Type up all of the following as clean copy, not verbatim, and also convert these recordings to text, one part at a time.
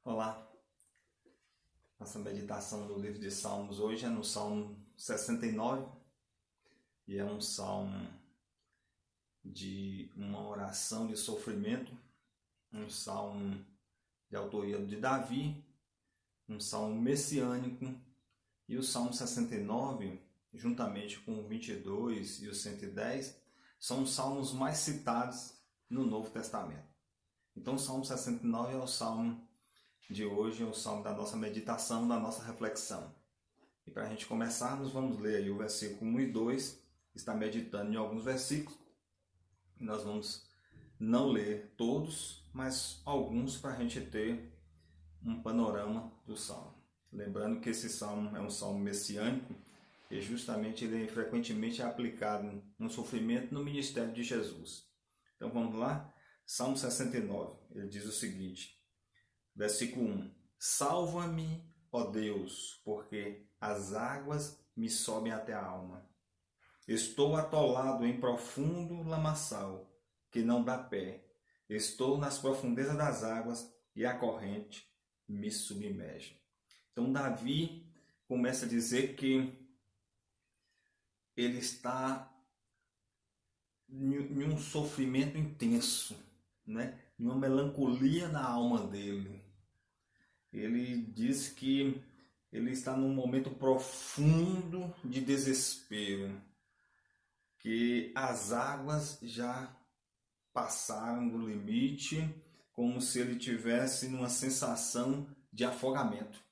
Olá, nossa meditação no livro de Salmos hoje é no Salmo 69 e é um salmo de uma oração de sofrimento, um salmo de autoria de Davi, um salmo messiânico, e o Salmo 69, juntamente com o 22 e o 110, são os salmos mais citados no Novo Testamento. Então o Salmo 69 é o salmo de hoje, é o salmo da nossa meditação, da nossa reflexão. E para a gente começar, nós vamos ler aí o versículo 1 e 2, está meditando em alguns versículos. Nós vamos não ler todos, mas alguns para a gente ter um panorama do salmo. Lembrando que esse salmo é um salmo messiânico e justamente ele frequentemente é aplicado no sofrimento no ministério de Jesus. Então vamos lá? Salmo 69, ele diz o seguinte: versículo 1: Salva-me, ó Deus, porque as águas me sobem até a alma. Estou atolado em profundo lamaçal, que não dá pé. Estou nas profundezas das águas e a corrente me submerge. Então Davi começa a dizer que ele está em um sofrimento intenso, né? Uma melancolia na alma dele. Ele diz que ele está num momento profundo de desespero, que as águas já passaram do limite, como se ele tivesse numa sensação de afogamento.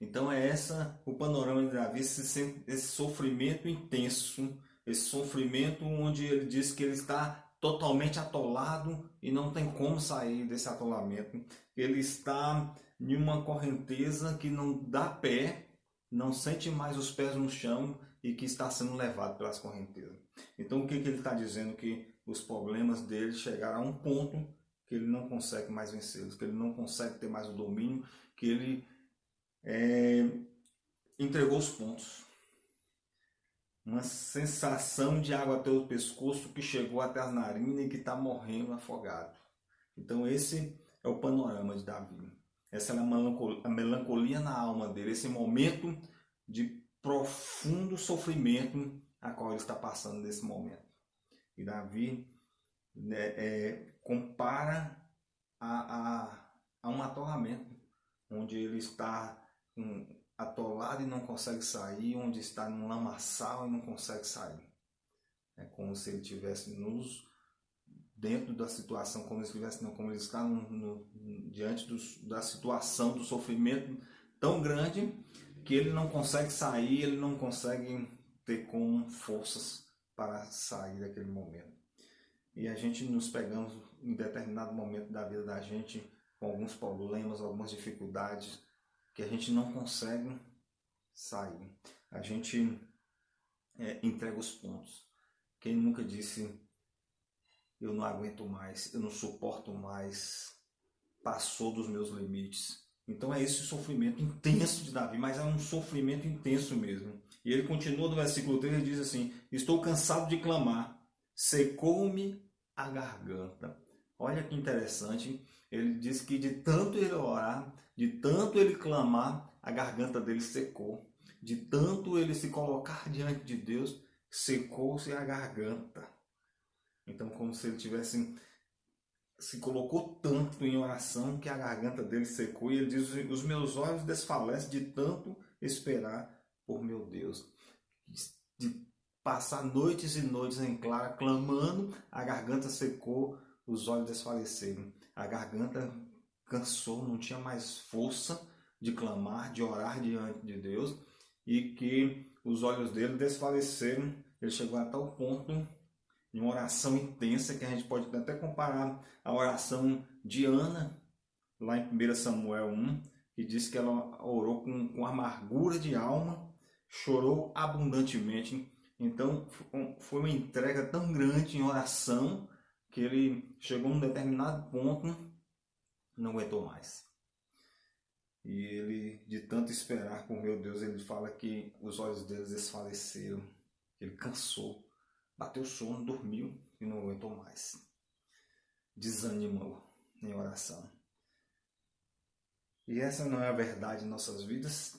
Então é essa o panorama de Davi, esse sofrimento intenso, esse sofrimento onde ele diz que ele está totalmente atolado e não tem como sair desse atolamento. Ele está em uma correnteza que não dá pé, não sente mais os pés no chão e que está sendo levado pelas correntezas. Então o que ele está dizendo? Que os problemas dele chegaram a um ponto que ele não consegue mais vencê-los, que ele não consegue ter mais o domínio, que ele entregou os pontos. Uma sensação de água até o pescoço que chegou até as narinas e que está morrendo afogado. Então esse é o panorama de Davi. Essa é a melancolia na alma dele, esse momento de profundo sofrimento a qual ele está passando nesse momento. E Davi compara a um atolamento, onde ele está atolado e não consegue sair, onde está num lamaçal e não consegue sair. É como se ele estivesse dentro da situação, como ele está diante da situação do sofrimento tão grande que ele não consegue sair, ele não consegue ter com forças para sair daquele momento. E a gente nos pegamos em determinado momento da vida da gente com alguns problemas, algumas dificuldades que a gente não consegue sair. A gente entrega os pontos. Quem nunca disse: eu não aguento mais, eu não suporto mais, passou dos meus limites. Então é esse sofrimento intenso de Davi, mas é um sofrimento intenso mesmo. E ele continua no versículo 3, ele diz assim: estou cansado de clamar, secou-me a garganta. Olha que interessante, ele diz que de tanto ele orar, de tanto ele clamar, a garganta dele secou. De tanto ele se colocar diante de Deus, secou-se a garganta. Então, como se ele tivesse se colocou tanto em oração que a garganta dele secou, e ele diz: os meus olhos desfalecem de tanto esperar por meu Deus. De passar noites e noites em claro, clamando, a garganta secou, os olhos desfaleceram. A garganta cansou, não tinha mais força de clamar, de orar diante de Deus, e que os olhos dele desfaleceram. Ele chegou a tal ponto, em uma oração intensa, que a gente pode até comparar a oração de Ana, lá em 1 Samuel 1, que diz que ela orou com amargura de alma, chorou abundantemente. Então foi uma entrega tão grande em oração que ele chegou a um determinado ponto, não aguentou mais. E ele, de tanto esperar por meu Deus, ele fala que os olhos dele desfaleceram, ele cansou, bateu sono, dormiu e não aguentou mais. Desanimou em oração. E essa não é a verdade em nossas vidas?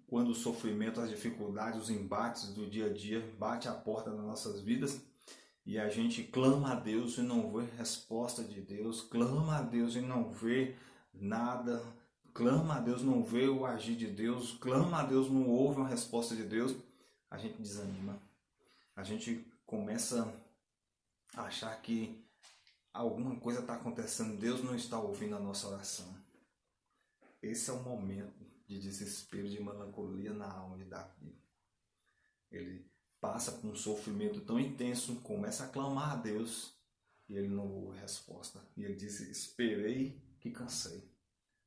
Quando o sofrimento, as dificuldades, os embates do dia a dia bate à porta das nossas vidas e a gente clama a Deus e não vê resposta de Deus, clama a Deus e não vê nada, clama a Deus, não vê o agir de Deus, clama a Deus, não ouve uma resposta de Deus, a gente desanima. A gente começa a achar que alguma coisa está acontecendo, Deus não está ouvindo a nossa oração. Esse é o momento de desespero, de melancolia na alma de Davi. Ele passa por um sofrimento tão intenso, começa a clamar a Deus e ele não ouve resposta. E ele diz: esperei que cansei,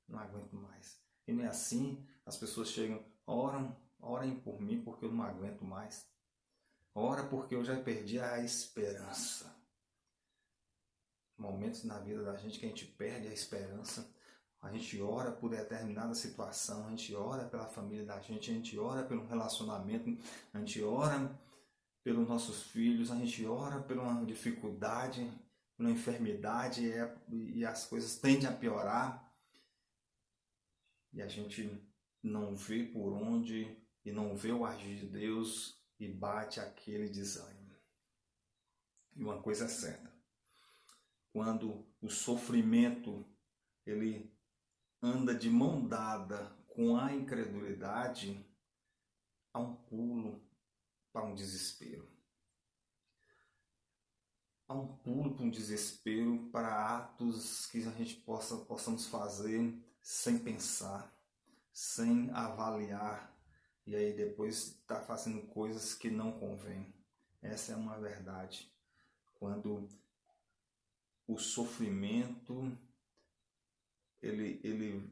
não aguento mais. E não é assim, as pessoas chegam, orem por mim porque eu não aguento mais. Ora porque eu já perdi a esperança. Momentos na vida da gente que a gente perde a esperança. A gente ora por determinada situação, a gente ora pela família da gente, a gente ora pelo relacionamento, a gente ora pelos nossos filhos, a gente ora por uma dificuldade, por uma enfermidade e as coisas tendem a piorar. E a gente não vê por onde e não vê o agir de Deus e bate aquele desânimo. E uma coisa é certa, quando o sofrimento ele anda de mão dada com a incredulidade, há um pulo para um desespero. Há um pulo para um desespero, para atos que a gente possamos fazer sem pensar, sem avaliar, e aí depois está fazendo coisas que não convém. Essa é uma verdade. Quando o sofrimento ele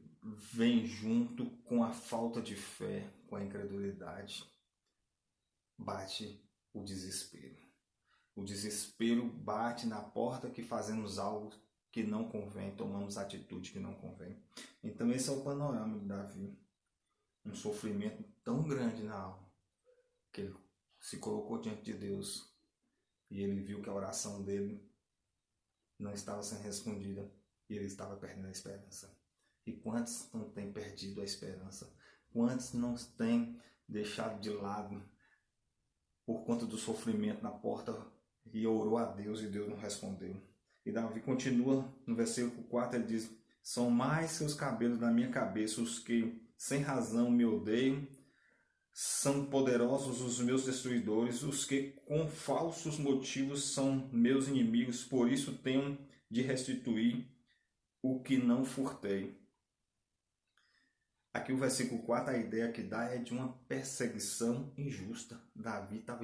vem junto com a falta de fé, com a incredulidade, bate o desespero. O desespero bate na porta que fazemos algo que não convém, tomamos atitude que não convém. Então esse é o panorama de Davi. Um sofrimento tão grande na alma, que ele se colocou diante de Deus e ele viu que a oração dele não estava sendo respondida e ele estava perdendo a esperança. E quantos não têm perdido a esperança? Quantos não têm deixado de lado por conta do sofrimento na porta e orou a Deus e Deus não respondeu? E Davi continua no versículo 4, ele diz: são mais seus cabelos na minha cabeça os que sem razão me odeiam, são poderosos os meus destruidores, os que com falsos motivos são meus inimigos, por isso tenho de restituir o que não furtei. Aqui o versículo 4, a ideia que dá é de uma perseguição injusta. Davi estava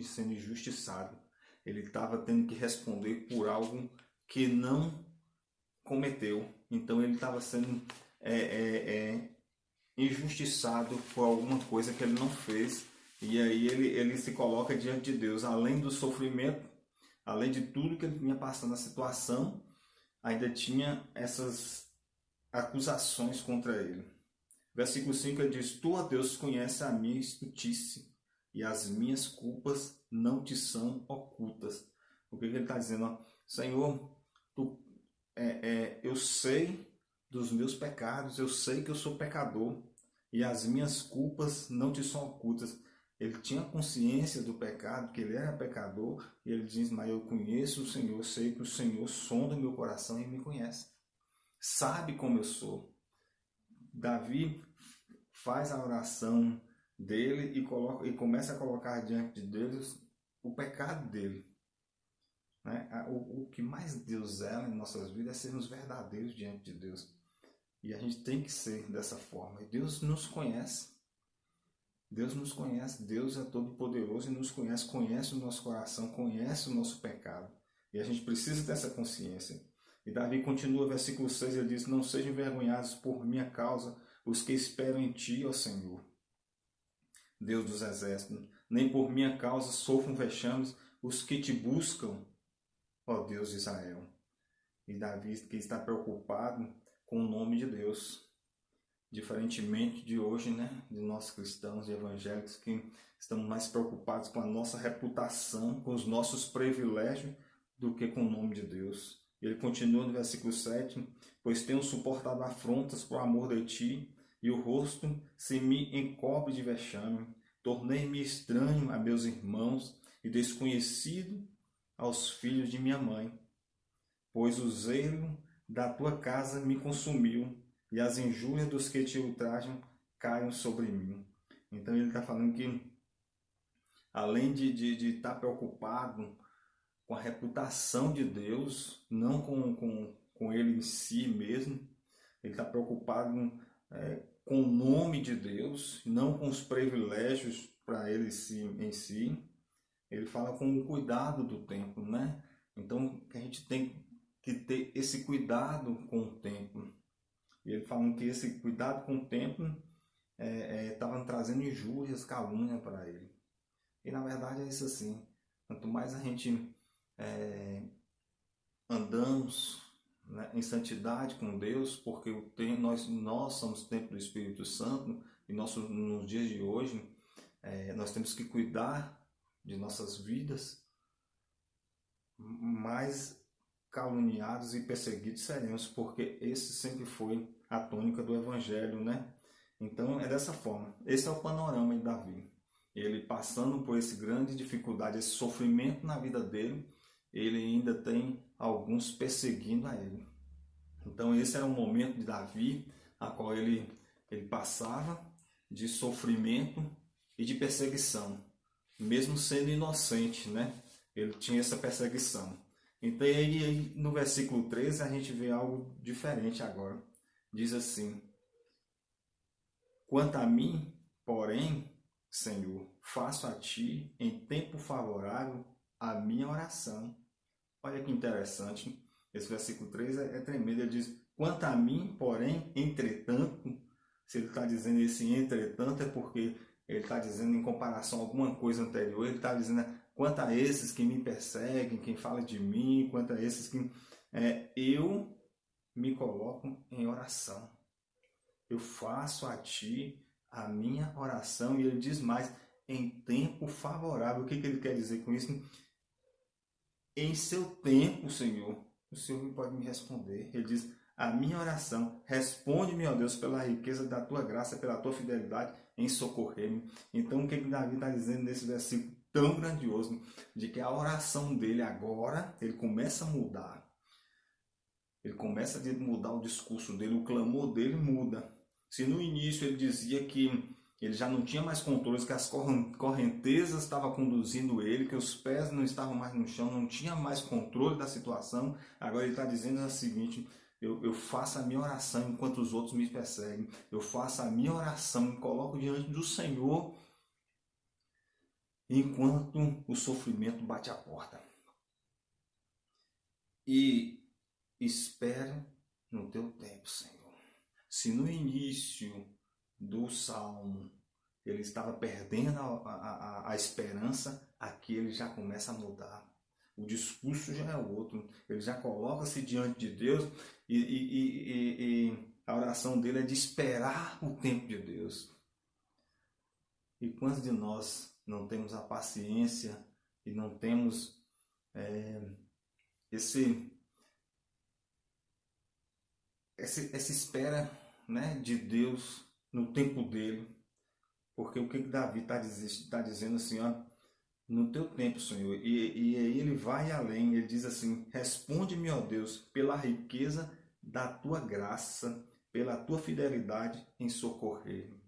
sendo injustiçado. Ele estava tendo que responder por algo que não cometeu. Então ele estava sendo injustiçado por alguma coisa que ele não fez. E aí ele se coloca diante de Deus. Além do sofrimento, além de tudo que ele vinha passando na situação, ainda tinha essas acusações contra ele. Versículo 5 ele diz: tu, ó Deus, conheces a minha estultice e as minhas culpas não te são ocultas. O que ele está dizendo? Ó, Senhor, eu sei dos meus pecados, eu sei que eu sou pecador e as minhas culpas não te são ocultas. Ele tinha consciência do pecado, que ele era pecador, e ele diz: mas eu conheço o Senhor, sei que o Senhor sonda o meu coração e me conhece. Sabe como eu sou. Davi faz a oração dele e começa a colocar diante de Deus o pecado dele. Né? O que mais Deus zela em nossas vidas é sermos verdadeiros diante de Deus. E a gente tem que ser dessa forma. E Deus nos conhece. Deus nos conhece. Deus é todo poderoso e nos conhece. Conhece o nosso coração, conhece o nosso pecado. E a gente precisa dessa consciência. E Davi continua, versículo 6, ele diz: não sejam envergonhados por minha causa os que esperam em ti, ó Senhor, Deus dos exércitos, nem por minha causa sofram vexames os que te buscam, ó Deus de Israel. E Davi que está preocupado com o nome de Deus, diferentemente de hoje, né, de nós cristãos e evangélicos que estamos mais preocupados com a nossa reputação, com os nossos privilégios, do que com o nome de Deus. Ele continua no versículo 7, pois tenho suportado afrontas por amor de ti, e o rosto se me encobre de vexame. Tornei-me estranho a meus irmãos e desconhecido aos filhos de minha mãe, pois o zelo da tua casa me consumiu, e as injúrias dos que te ultrajam caem sobre mim. Então ele está falando que, além de estar preocupado com a reputação de Deus, não com ele em si mesmo, ele está preocupado com o nome de Deus, não com os privilégios para ele em si. Ele fala com o cuidado do templo, né? Então a gente tem que ter esse cuidado com o templo. E ele falando que esse cuidado com o templo estava trazendo injúrias, calúnia para ele. E na verdade é isso assim. Quanto mais a gente andamos, né, em santidade com Deus, porque nós somos templo do Espírito Santo, e nos dias de hoje nós temos que cuidar de nossas vidas, mais caluniados e perseguidos seremos, porque esse sempre foi a tônica do Evangelho, né? Então é dessa forma. Esse é o panorama de Davi. Ele passando por essa grande dificuldade, esse sofrimento na vida dele, ele ainda tem alguns perseguindo a ele. Então esse era um momento de Davi, a qual ele passava de sofrimento e de perseguição. Mesmo sendo inocente, né? Ele tinha essa perseguição. Então aí no versículo 13 a gente vê algo diferente agora. Diz assim: quanto a mim, porém, Senhor, faço a ti em tempo favorável a minha oração. Olha que interessante. Esse versículo 3 é tremendo. Ele diz: quanto a mim, porém, entretanto. Se ele está dizendo esse entretanto, é porque ele está dizendo em comparação a alguma coisa anterior. Ele está dizendo quanto a esses que me perseguem, quem fala de mim, quanto a esses que eu me coloco em oração. Eu faço a ti a minha oração. E ele diz mais: em tempo favorável. O que ele quer dizer com isso? Em seu tempo, Senhor, o Senhor pode me responder. Ele diz: a minha oração, responde-me, ó Deus, pela riqueza da tua graça, pela tua fidelidade em socorrer-me. Então, o que Davi está dizendo nesse versículo tão grandioso, de que a oração dele agora, ele começa a mudar. Ele começa a mudar o discurso dele, o clamor dele muda. Se no início ele dizia que ele já não tinha mais controle, que as correntezas estavam conduzindo ele, que os pés não estavam mais no chão, não tinha mais controle da situação. Agora ele está dizendo o seguinte: eu faço a minha oração enquanto os outros me perseguem. Eu faço a minha oração, me coloco diante do Senhor enquanto o sofrimento bate a porta. E espero no teu tempo, Senhor. Se no início do Salmo ele estava perdendo a esperança, aqui ele já começa a mudar. O discurso já é outro. Ele já coloca-se diante de Deus e a oração dele é de esperar o tempo de Deus. E quantos de nós não temos a paciência e não temos essa espera, né, de Deus no tempo dele? Porque o que Davi está dizendo assim, ó, no teu tempo, Senhor. E aí ele vai além, ele diz assim: responde-me, ó Deus, pela riqueza da tua graça, pela tua fidelidade em socorrer-me.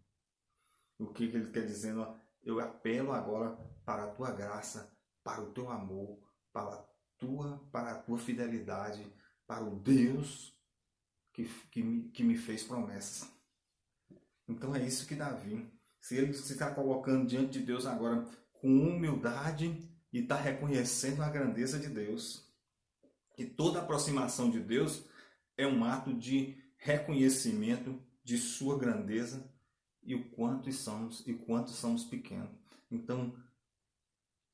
O que ele quer dizendo? Ó, eu apelo agora para a tua graça, para o teu amor, para a tua fidelidade, para o Deus que me fez promessas. Então é isso que Davi, se ele se está colocando diante de Deus agora com humildade e está reconhecendo a grandeza de Deus, e toda aproximação de Deus é um ato de reconhecimento de sua grandeza e o quanto somos pequenos. Então,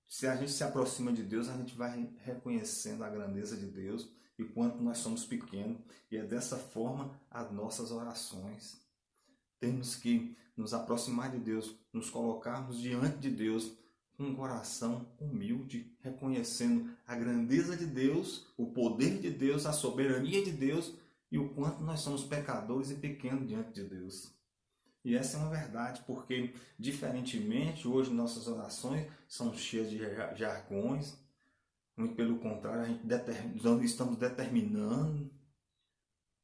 se a gente se aproxima de Deus, a gente vai reconhecendo a grandeza de Deus e quanto nós somos pequenos, e é dessa forma as nossas orações. Temos que nos aproximar de Deus, nos colocarmos diante de Deus um coração humilde, reconhecendo a grandeza de Deus, o poder de Deus, a soberania de Deus e o quanto nós somos pecadores e pequenos diante de Deus. E essa é uma verdade, porque, diferentemente, hoje nossas orações são cheias de jargões, muito pelo contrário, estamos determinando,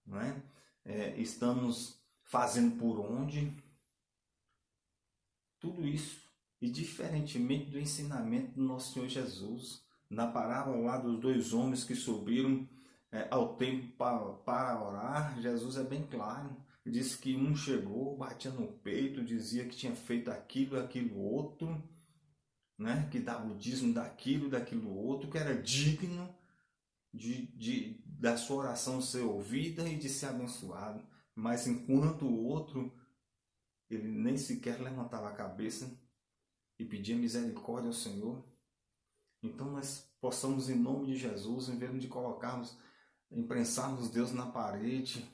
não é? Estamos fazendo por onde, tudo isso. E diferentemente do ensinamento do nosso Senhor Jesus, na parábola lá dos dois homens que subiram ao templo para orar, Jesus é bem claro. Disse que um chegou, batia no peito, dizia que tinha feito aquilo outro, né? Que dava o dízimo daquilo outro, que era digno da sua oração ser ouvida e de ser abençoado. Mas enquanto o outro, ele nem sequer levantava a cabeça e pedia misericórdia ao Senhor. Então nós possamos, em nome de Jesus, em vez de imprensarmos Deus na parede,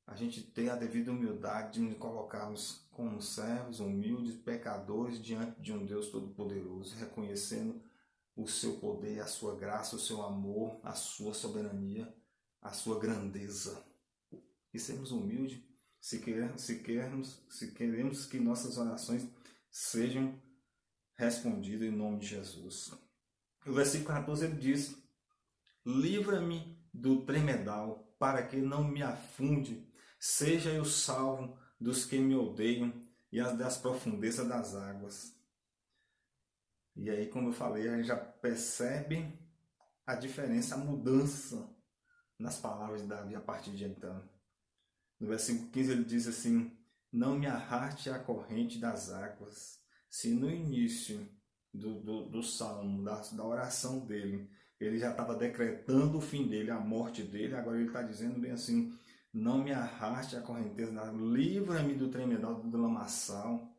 a gente ter a devida humildade de nos colocarmos como servos, humildes, pecadores, diante de um Deus Todo-Poderoso, reconhecendo o seu poder, a sua graça, o seu amor, a sua soberania, a sua grandeza. E sermos humildes se queremos que nossas orações sejam respondidas em nome de Jesus. O versículo 14 ele diz: livra-me do tremedal, para que não me afunde, seja eu salvo dos que me odeiam e das profundezas das águas. E aí, como eu falei, a gente já percebe a diferença, a mudança nas palavras de Davi a partir de então. No versículo 15 ele diz assim: não me arraste a corrente das águas. Se no início do salmo, da oração dele, ele já estava decretando o fim dele, a morte dele, agora ele está dizendo bem assim: não me arraste a correnteza das águas, livra-me do tremedal do lamaçal,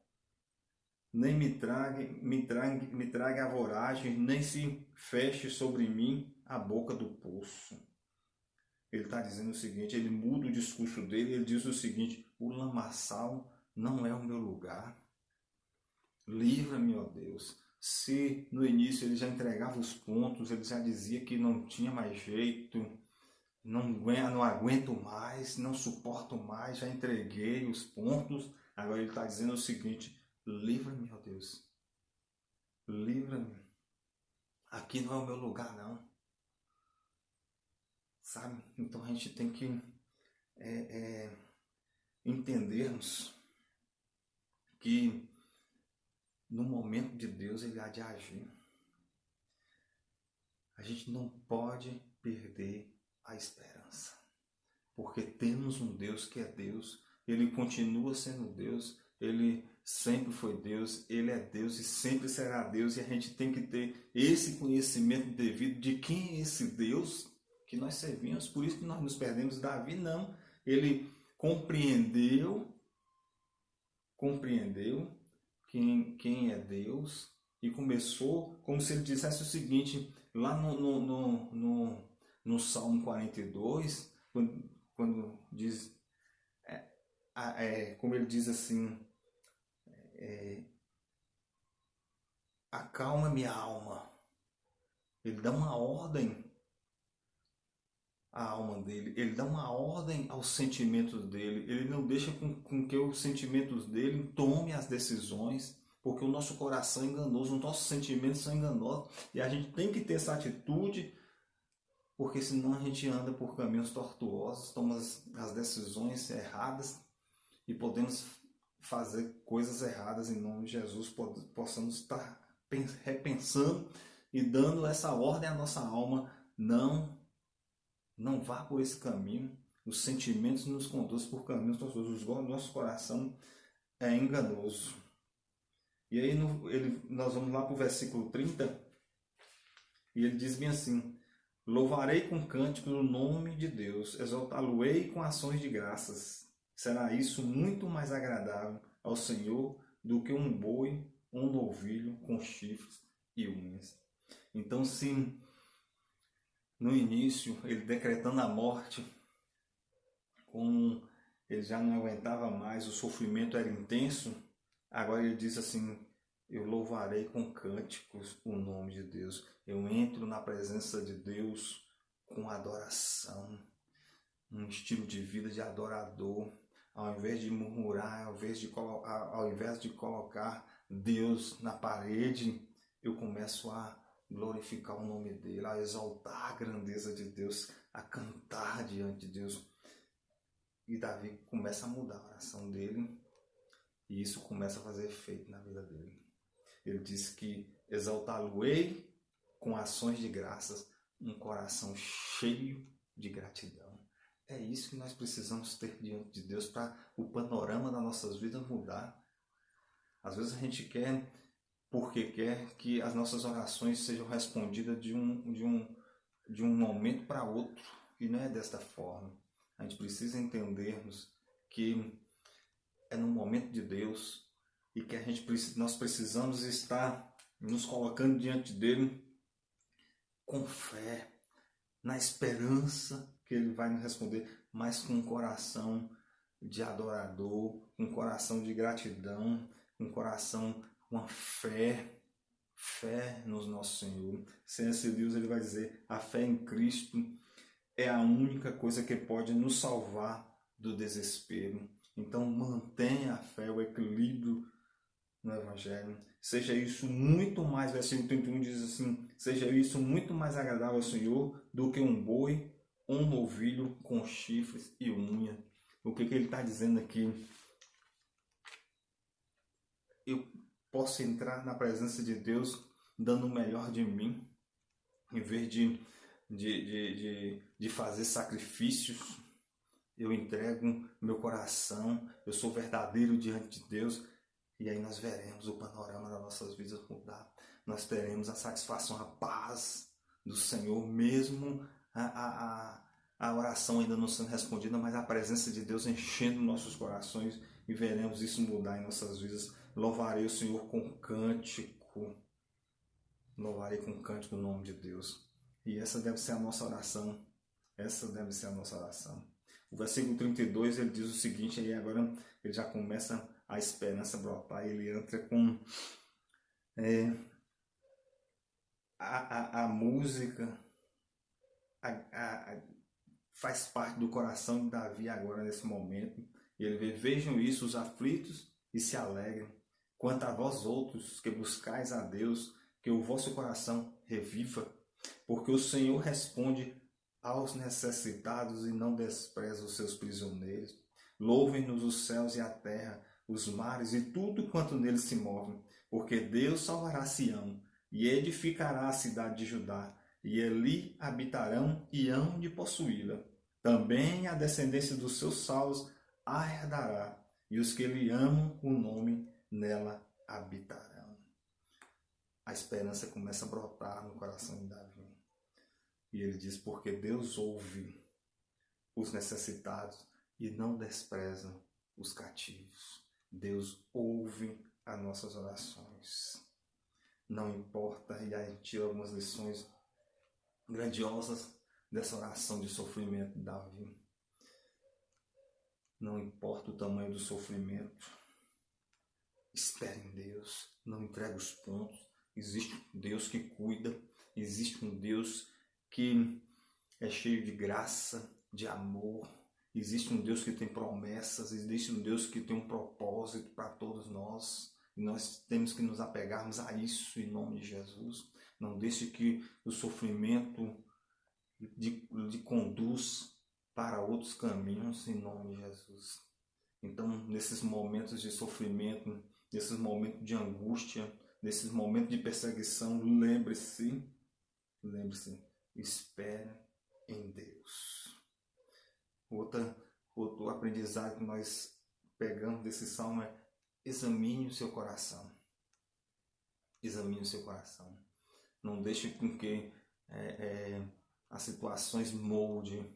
nem me traga a voragem, nem se feche sobre mim a boca do poço. Ele está dizendo o seguinte, ele muda o discurso dele, ele diz o seguinte: o lamaçal não é o meu lugar. Livra-me, ó Deus. Se no início ele já entregava os pontos, ele já dizia que não tinha mais jeito, não aguento mais, não suporto mais, já entreguei os pontos. Agora ele está dizendo o seguinte: livra-me, ó Deus. Livra-me. Aqui não é o meu lugar, não. Sabe? Então a gente tem que entendermos que no momento de Deus ele há de agir. A gente não pode perder a esperança, porque temos um Deus que é Deus, ele continua sendo Deus, ele sempre foi Deus, ele é Deus e sempre será Deus, e a gente tem que ter esse conhecimento devido de quem é esse Deus que nós servimos. Por isso que nós nos perdemos. Davi não, ele compreendeu quem é Deus e começou como se ele dissesse o seguinte, lá no Salmo 42, quando diz, como ele diz assim, acalma minha alma. Ele dá uma ordem à alma dele, ele dá uma ordem aos sentimentos dele, ele não deixa com que os sentimentos dele tomem as decisões, porque o nosso coração é enganoso, os nossos sentimentos são enganosos, e a gente tem que ter essa atitude, porque senão a gente anda por caminhos tortuosos, toma as decisões erradas e podemos fazer coisas erradas. Em nome de Jesus, possamos estar repensando e dando essa ordem à nossa alma: não vá por esse caminho. Os sentimentos nos conduzem por caminhos tortuosos, o nosso coração é enganoso. E aí nós vamos lá para o versículo 30, e ele diz bem assim: louvarei com cânticos o nome de Deus, exaltá-lo-ei com ações de graças. Será isso muito mais agradável ao Senhor do que um boi, um novilho com chifres e unhas. Então, se no início ele decretando a morte, como ele já não aguentava mais, o sofrimento era intenso, agora ele diz assim: Eu louvarei com cânticos o nome de Deus. Eu entro na presença de Deus com adoração, um estilo de vida de adorador. Ao invés de murmurar, ao invés de colocar Deus na parede, eu começo a glorificar o nome dele, a exaltar a grandeza de Deus, a cantar diante de Deus. E Davi começa a mudar a oração dele, e isso começa a fazer efeito na vida dele. Ele diz que exaltá-lo-ei com ações de graças, um coração cheio de gratidão. É isso que nós precisamos ter diante de Deus para o panorama das nossas vidas mudar. Às vezes a gente quer, porque quer que as nossas orações sejam respondidas de um momento para outro, e não é desta forma. A gente precisa entendermos que é no momento de Deus e que nós precisamos estar nos colocando diante dele com fé, na esperança que ele vai nos responder, mas com um coração de adorador, um coração de gratidão, um coração com a fé no nosso Senhor. C.S. Lewis ele vai dizer: a fé em Cristo é a única coisa que pode nos salvar do desespero. Então mantenha a fé, o equilíbrio no Evangelho. Seja isso muito mais, versículo 31 diz assim: seja isso muito mais agradável ao Senhor do que um boi ou um novilho com chifres e unha. O que ele está dizendo aqui? Eu posso entrar na presença de Deus dando o melhor de mim, em vez de fazer sacrifícios. Eu entrego meu coração, eu sou verdadeiro diante de Deus, e aí nós veremos o panorama das nossas vidas mudar. Nós teremos a satisfação, a paz do Senhor, mesmo a oração ainda não sendo respondida, mas a presença de Deus enchendo nossos corações, e veremos isso mudar em nossas vidas. Louvarei o Senhor com cântico, louvarei com cântico o nome de Deus. E essa deve ser a nossa oração. Essa deve ser a nossa oração. O versículo 32 ele diz o seguinte, aí agora ele já começa a esperança brotar, ele entra com a música, faz parte do coração de Davi agora nesse momento. E ele vê: vejam isso, os aflitos, e se alegrem. Quanto a vós outros que buscais a Deus, que o vosso coração reviva, porque o Senhor responde aos necessitados e não despreza os seus prisioneiros. Louvem-nos os céus e a terra, os mares e tudo quanto neles se move, porque Deus salvará Sião e edificará a cidade de Judá, e ali habitarão e hão de possuí-la. Também a descendência dos seus salvos a herdará, e os que lhe amam o nome nela habitarão. A esperança começa a brotar no coração de Davi. E ele diz: porque Deus ouve os necessitados e não despreza os cativos. Deus ouve as nossas orações. Não importa, e aí tira algumas lições grandiosas dessa oração de sofrimento de Davi. Não importa o tamanho do sofrimento, espere em Deus, não entregue os pontos. Existe um Deus que cuida, existe um Deus que é cheio de graça, de amor. Existe um Deus que tem promessas, existe um Deus que tem um propósito para todos nós. E nós temos que nos apegarmos a isso em nome de Jesus. Não deixe que o sofrimento lhe conduz para outros caminhos em nome de Jesus. Então, nesses momentos de sofrimento, nesses momentos de angústia, nesses momentos de perseguição, lembre-se, espere em Deus. Outro aprendizado que nós pegamos desse salmo é: examine o seu coração. Examine o seu coração. Não deixe com que as situações moldem.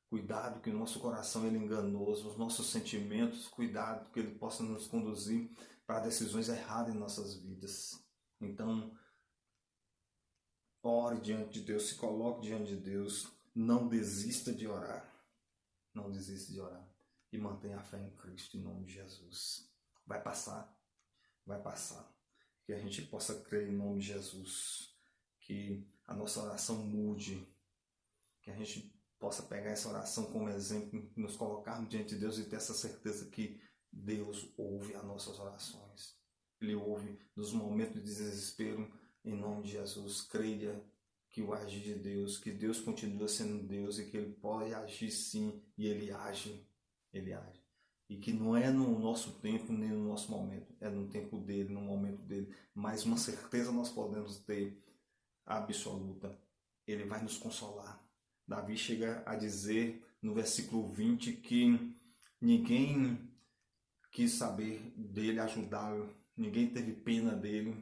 Cuidado que o nosso coração ele é enganoso, os nossos sentimentos, cuidado que ele possa nos conduzir para decisões erradas em nossas vidas. Então, ore diante de Deus, se coloque diante de Deus, não desista de orar. Não desista de orar. E mantenha a fé em Cristo em nome de Jesus. Vai passar. Vai passar. que a gente possa crer em nome de Jesus, que a nossa oração mude, que a gente possa pegar essa oração como exemplo, nos colocarmos diante de Deus e ter essa certeza que Deus ouve as nossas orações. Ele ouve nos momentos de desespero, em nome de Jesus. Creia que o agir de Deus, que Deus continua sendo Deus e que Ele pode agir sim, e Ele age. Ele age. E que não é no nosso tempo nem no nosso momento, é no tempo dele, no momento dele. Mas uma certeza nós podemos ter absoluta: Ele vai nos consolar. Davi chega a dizer no versículo 20 que ninguém quis saber dele, ajudá-lo, ninguém teve pena dele,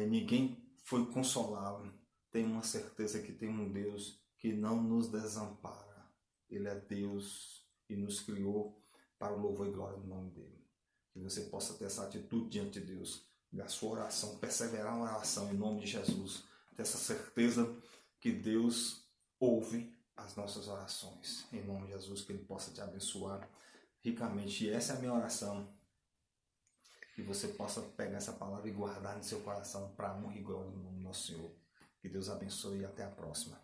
ninguém foi consolá-lo. Tem uma certeza que tem um Deus que não nos desampara. Ele é Deus e nos criou para o louvor e glória do nome dele. Que você possa ter essa atitude diante de Deus, da sua oração, perseverar na oração em nome de Jesus, ter essa certeza que Deus ouve as nossas orações. Em nome de Jesus, que Ele possa te abençoar ricamente. E essa é a minha oração. Que você possa pegar essa palavra e guardar no seu coração para a honra e glória do nome do nosso Senhor. Que Deus abençoe e até a próxima.